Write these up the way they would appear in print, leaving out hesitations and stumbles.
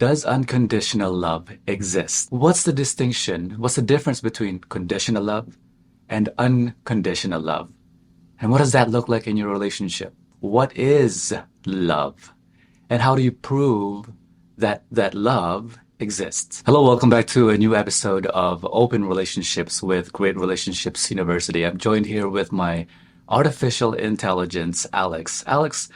Does unconditional love exist? What's the distinction? What's the difference between conditional love and unconditional love? And what does that look like in your relationship? What is love? And how do you prove that love exists? Hello, welcome back to a new episode of Open Relationships with Great Relationships University. I'm joined here with my artificial intelligence, Alex. Alex,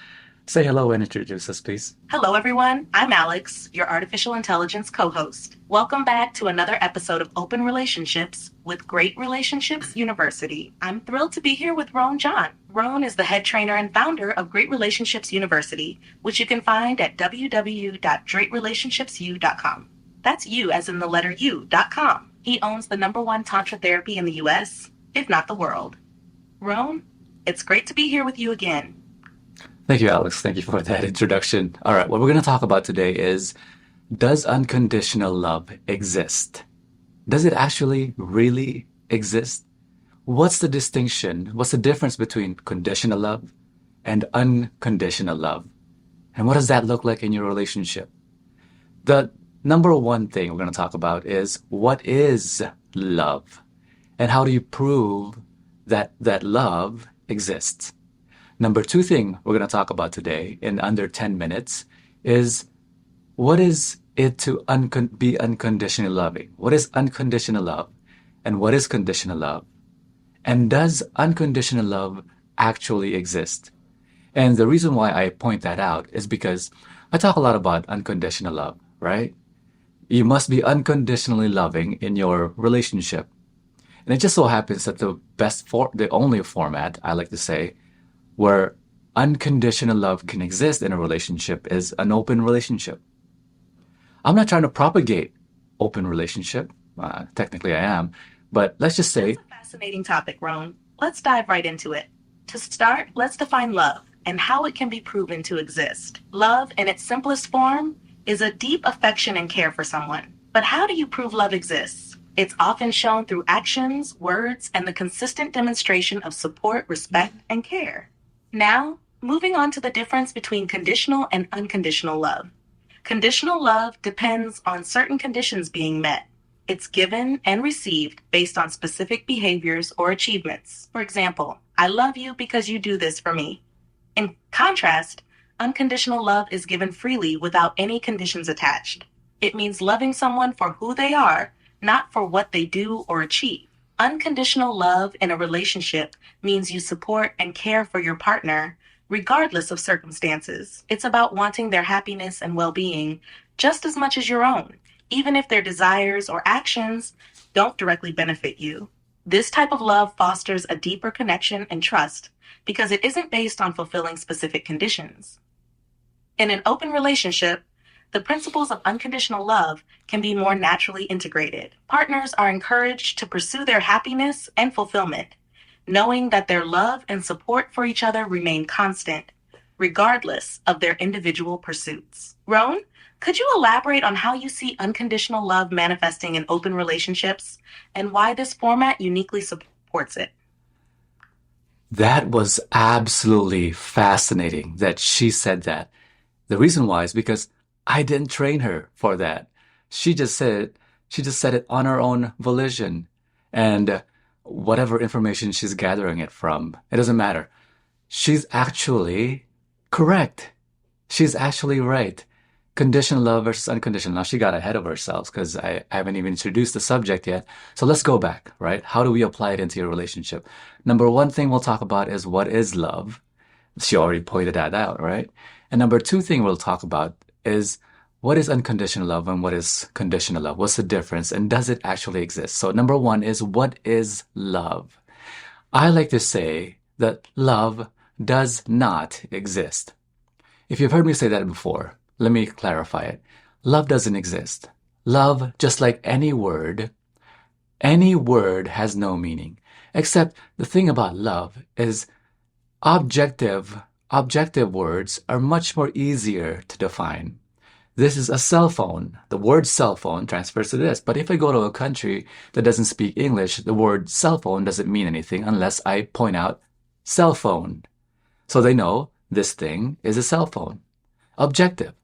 say hello and introduce us, please. Hello, everyone. I'm Alex, your artificial intelligence co-host. Welcome back to another episode of Open Relationships with Great Relationships University. I'm thrilled to be here with Roan John. Roan is the head trainer and founder of Great Relationships University, which you can find at www.greatrelationshipsu.com. That's you as in the letter U.com. He owns the #1 Tantra therapy in the U.S., if not the world. Roan, it's great to be here with you again. Thank you, Alex. Thank you for that introduction. All right, what we're going to talk about today is, does unconditional love exist? Does it actually really exist? What's the distinction? What's the difference between conditional love and unconditional love? And what does that look like in your relationship? The #1 thing we're going to talk about is, what is love? And how do you prove that love exists? #2 thing we're going to talk about today in under 10 minutes is, what is it to be unconditionally loving? What is unconditional love? And what is conditional love? And does unconditional love actually exist? And the reason why I point that out is because I talk a lot about unconditional love, right? You must be unconditionally loving in your relationship. And it just so happens that the only format, I like to say, where unconditional love can exist in a relationship is an open relationship. I'm not trying to propagate open relationship. Technically I am, but let's just say... That's a fascinating topic, Roan. Let's dive right into it. To start, let's define love and how it can be proven to exist. Love, in its simplest form, is a deep affection and care for someone. But how do you prove love exists? It's often shown through actions, words, and the consistent demonstration of support, respect, and care. Now, moving on to the difference between conditional and unconditional love. Conditional love depends on certain conditions being met. It's given and received based on specific behaviors or achievements. For example, I love you because you do this for me. In contrast, unconditional love is given freely without any conditions attached. It means loving someone for who they are, not for what they do or achieve. Unconditional love in a relationship means you support and care for your partner regardless of circumstances. It's about wanting their happiness and well-being just as much as your own, even if their desires or actions don't directly benefit you. This type of love fosters a deeper connection and trust because it isn't based on fulfilling specific conditions. In an open relationship, the principles of unconditional love can be more naturally integrated. Partners are encouraged to pursue their happiness and fulfillment, knowing that their love and support for each other remain constant, regardless of their individual pursuits. Roan, could you elaborate on how you see unconditional love manifesting in open relationships and why this format uniquely supports it? That was absolutely fascinating that she said that. The reason why is because I didn't train her for that. She just said it on her own volition. And whatever information she's gathering it from, it doesn't matter. She's actually correct. She's actually right. Conditional love versus unconditional. Now, she got ahead of herself because I haven't even introduced the subject yet. So let's go back, right? How do we apply it into your relationship? #1 thing we'll talk about is, what is love? She already pointed that out, right? And #2 thing we'll talk about is, what is unconditional love and what is conditional love? What's the difference and does it actually exist? So #1 is, what is love? I like to say that love does not exist. If you've heard me say that before, let me clarify it. Love doesn't exist. Love, just like any word has no meaning. Except the thing about love is objective words are much more easier to define. This is a cell phone. The word cell phone transfers to this. But if I go to a country that doesn't speak English, the word cell phone doesn't mean anything unless I point out cell phone. So they know this thing is a cell phone. Objective.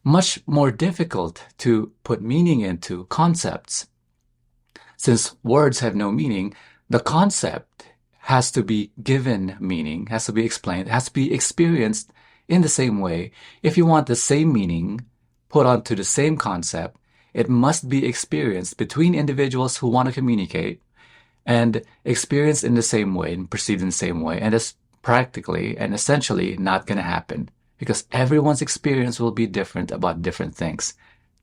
much more difficult to put meaning into concepts. Since words have no meaning, the concept has to be given meaning, has to be explained, has to be experienced in the same way. If you want the same meaning put onto the same concept, it must be experienced between individuals who want to communicate and experienced in the same way and perceived in the same way. And that's practically and essentially not going to happen because everyone's experience will be different about different things.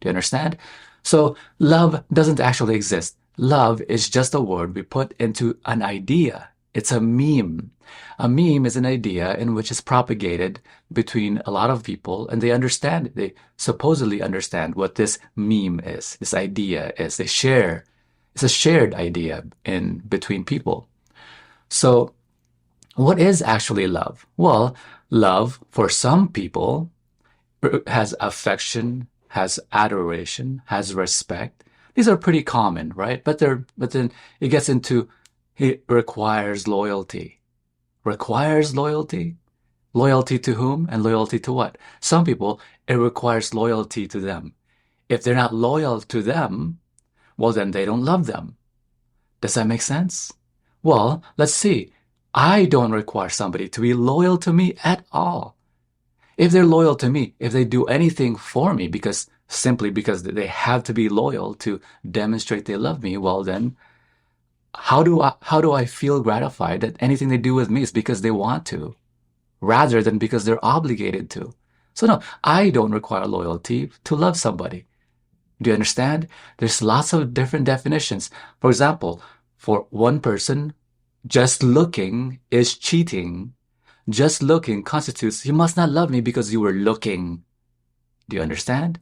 Do you understand? So love doesn't actually exist. Love is just a word we put into an idea. It's a meme. A meme is an idea in which is propagated between a lot of people and they supposedly understand what this meme is, this idea is. It's a shared idea in between people. So what is actually love? Well, love for some people has affection, has adoration, has respect. These are pretty common, right? But then it gets into it requires loyalty. Requires loyalty? Loyalty to whom and loyalty to what? Some people, it requires loyalty to them. If they're not loyal to them, well, then they don't love them. Does that make sense? Well, let's see. I don't require somebody to be loyal to me at all. If they're loyal to me, if they do anything for me simply because they have to be loyal to demonstrate they love me, well then, how do I feel gratified that anything they do with me is because they want to, rather than because they're obligated to? So no, I don't require loyalty to love somebody. Do you understand? There's lots of different definitions. For example, for one person, just looking is cheating. Just looking constitutes, you must not love me because you were looking. Do you understand?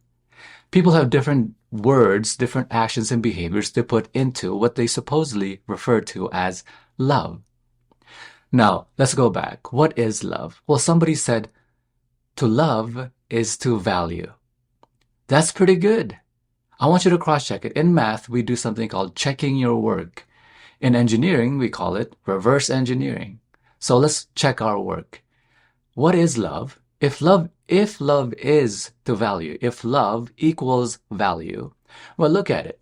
People have different words, different actions and behaviors to put into what they supposedly refer to as love. Now, let's go back. What is love? Well, somebody said to love is to value. That's pretty good. I want you to cross-check it. In math, we do something called checking your work. In engineering, we call it reverse engineering. So let's check our work. What is love? If love is to value, if love equals value, well, look at it.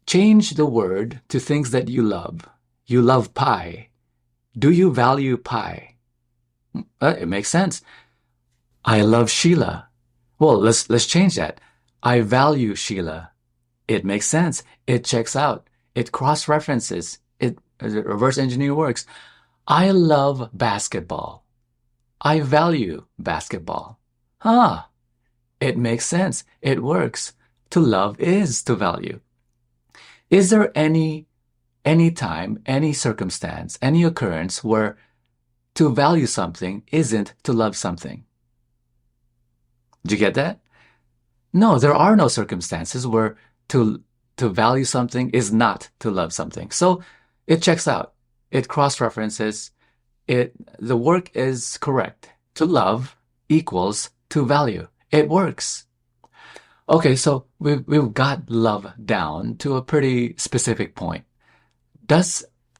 Change the word to things that you love. You love pie. Do you value pie? It makes sense. I love Sheila. Well, let's change that. I value Sheila. It makes sense. It checks out. It cross-references. It reverse engineer works. I love basketball. I value basketball. It makes sense. It works. To love is to value. Is there any time, any circumstance, any occurrence where to value something isn't to love something? Did you get that? No, there are no circumstances where to value something is not to love something. So it checks out. It cross-references. The work is correct. To love equals to value. It works. Okay, so we've got love down to a pretty specific point.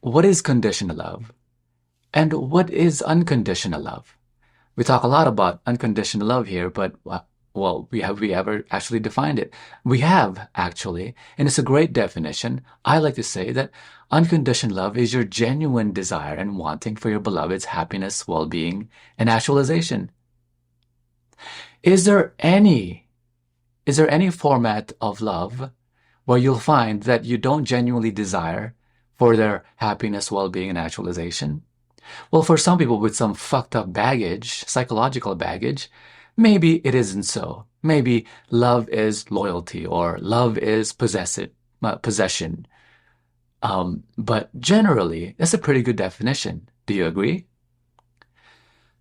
What is conditional love? And what is unconditional love? We talk a lot about unconditional love here, but well, have we ever actually defined it? We have, actually, and it's a great definition. I like to say that unconditional love is your genuine desire and wanting for your beloved's happiness, well-being, and actualization. Is there any format of love where you'll find that you don't genuinely desire for their happiness, well-being, and actualization? Well, for some people with some fucked up baggage, psychological baggage, maybe it isn't so. Maybe love is loyalty or love is possession. But generally, that's a pretty good definition. Do you agree?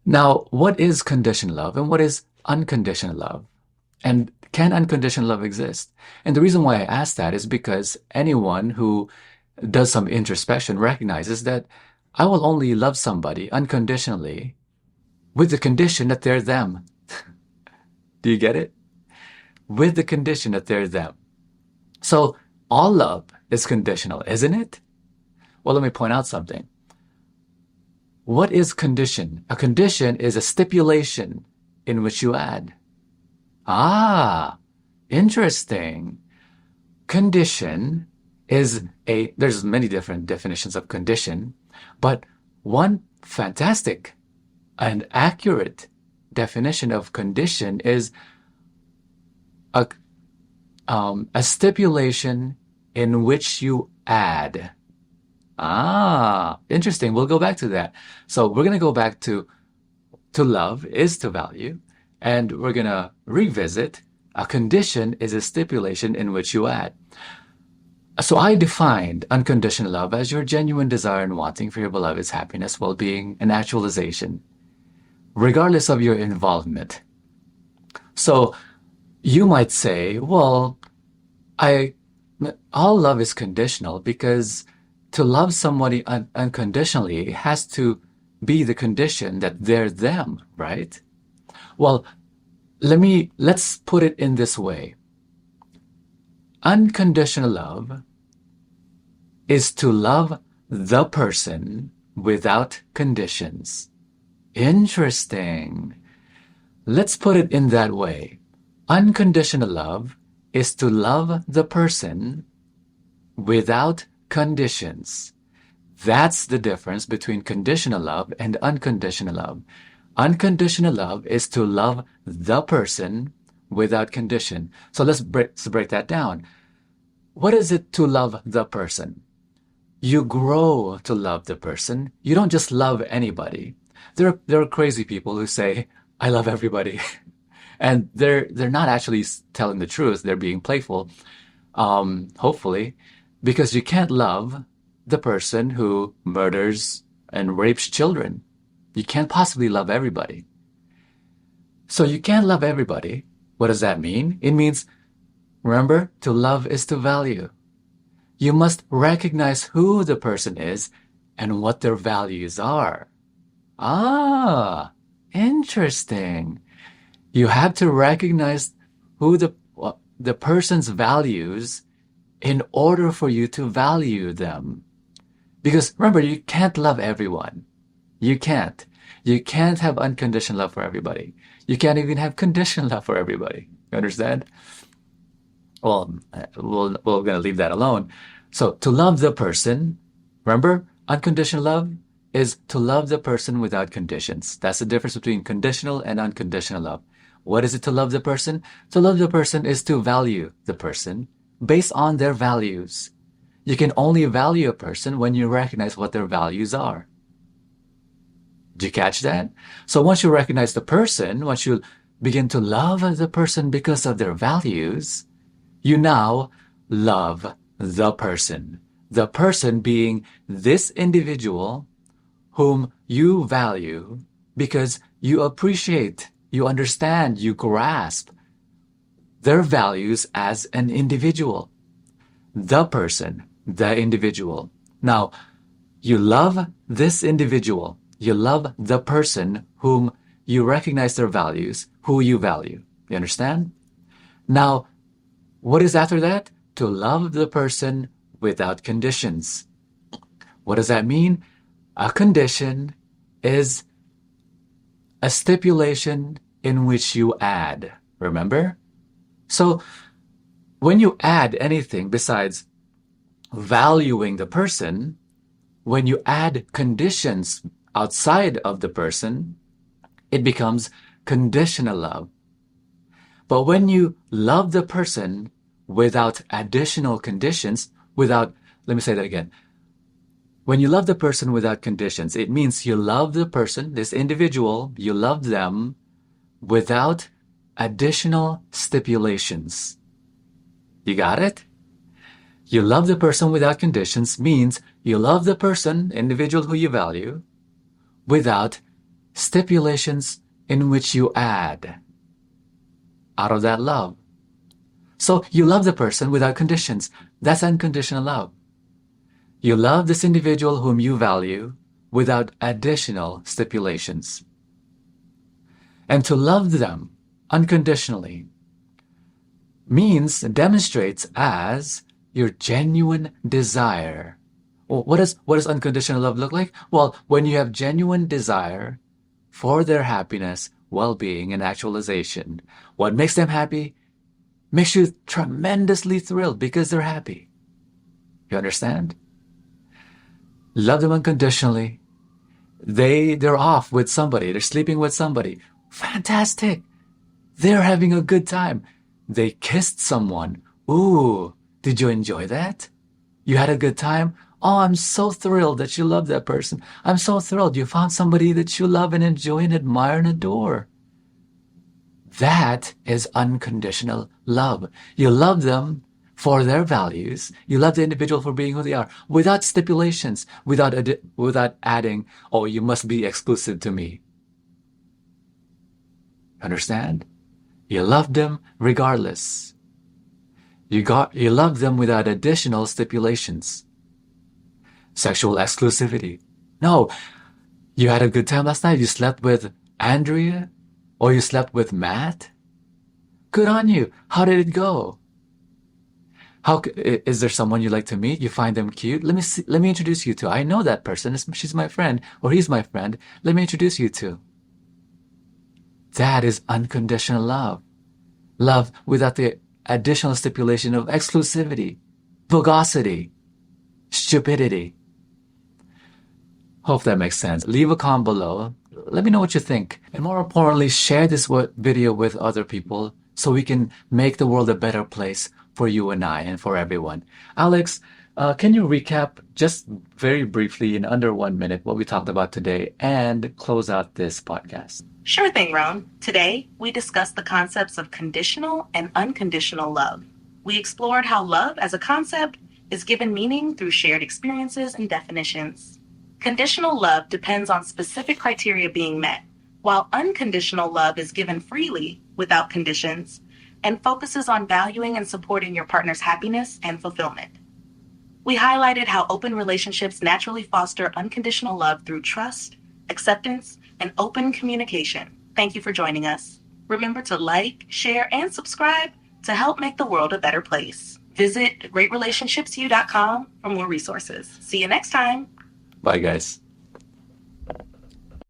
Now, what is conditional love and what is unconditional love? And can unconditional love exist? And the reason why I ask that is because anyone who does some introspection recognizes that I will only love somebody unconditionally with the condition that they're them. Do you get it? With the condition that they're them. So all love is conditional, isn't it? Well, let me point out something. What is condition? A condition is a stipulation in which you add. Ah, interesting. Condition is there's many different definitions of condition, but one fantastic and accurate definition of condition is a, a stipulation in which you add. Ah, interesting. We'll go back to that. So we're going to go back to love is to value, and we're going to revisit a condition is a stipulation in which you add. So I defined unconditional love as your genuine desire and wanting for your beloved's happiness, well-being, and actualization, regardless of your involvement. So you might say, well, I all love is conditional because to love somebody unconditionally has to be the condition that they're them, right? Well, let's put it in this way. Unconditional love is to love the person without conditions. Interesting. Let's put it in that way. Unconditional love is to love the person without conditions. That's the difference between conditional love and unconditional love. Unconditional love is to love the person without condition. So let's break that down. What is it to love the person? You grow to love the person. You don't just love anybody. There are crazy people who say, I love everybody. And they're not actually telling the truth. They're being playful, hopefully, because you can't love the person who murders and rapes children. You can't possibly love everybody. So you can't love everybody. What does that mean? It means, remember, to love is to value. You must recognize who the person is and what their values are. Ah, interesting. You have to recognize who the person's values in order for you to value them. Because remember, you can't love everyone. You can't. You can't have unconditional love for everybody. You can't even have conditional love for everybody. You understand? Well, we're going to leave that alone. So to love the person, remember, unconditional love is to love the person without conditions. That's the difference between conditional and unconditional love. What is it to love the person? To love the person is to value the person based on their values. You can only value a person when you recognize what their values are. Did you catch that? So once you recognize the person, once you begin to love the person because of their values, you now love the person. The person being this individual whom you value because you appreciate, you understand, you grasp their values as an individual. The person, the individual. Now, you love this individual. You love the person whom you recognize their values, who you value. You understand? Now, what is after that? To love the person without conditions. What does that mean? A condition is a stipulation in which you add. Remember? So, when you add anything besides valuing the person, when you add conditions outside of the person, it becomes conditional love. But when you love the person without additional conditions, let me say that again. When you love the person without conditions, it means you love the person, this individual, you love them without additional stipulations. You got it? You love the person without conditions means you love the person, individual who you value, without stipulations in which you add out of that love. So you love the person without conditions. That's unconditional love. You love this individual whom you value without additional stipulations. And to love them unconditionally demonstrates as your genuine desire. Well, what does unconditional love look like? Well, when you have genuine desire for their happiness, well-being, and actualization. What makes them happy makes you tremendously thrilled because they're happy. You understand? Love them unconditionally. They're off with somebody. They're sleeping with somebody. Fantastic. They're having a good time. They kissed someone. Ooh, did you enjoy that? You had a good time? Oh, I'm so thrilled that you love that person. I'm so thrilled you found somebody that you love and enjoy and admire and adore. That is unconditional love. You love them for their values. You love the individual for being who they are, without stipulations, without adding, "Oh, you must be exclusive to me." Understand? You love them regardless. You love them without additional stipulations. Sexual exclusivity. No, you had a good time last night. You slept with Andrea, or you slept with Matt. Good on you. How did it go? Is there someone you like to meet? You find them cute? Let me introduce you to. I know that person. She's my friend, or he's my friend. Let me introduce you to. That is unconditional love. Love without the additional stipulation of exclusivity, bogosity, stupidity. Hope that makes sense. Leave a comment below. Let me know what you think. And more importantly, share this video with other people so we can make the world a better place for you and I and for everyone. Alex, can you recap just very briefly in under 1 minute what we talked about today and close out this podcast? Sure thing, Roan. Today, we discussed the concepts of conditional and unconditional love. We explored how love as a concept is given meaning through shared experiences and definitions. Conditional love depends on specific criteria being met, while unconditional love is given freely without conditions and focuses on valuing and supporting your partner's happiness and fulfillment. We highlighted how open relationships naturally foster unconditional love through trust, acceptance, and open communication. Thank you for joining us. Remember to like, share, and subscribe to help make the world a better place. Visit greatrelationshipsyou.com for more resources. See you next time. Bye, guys.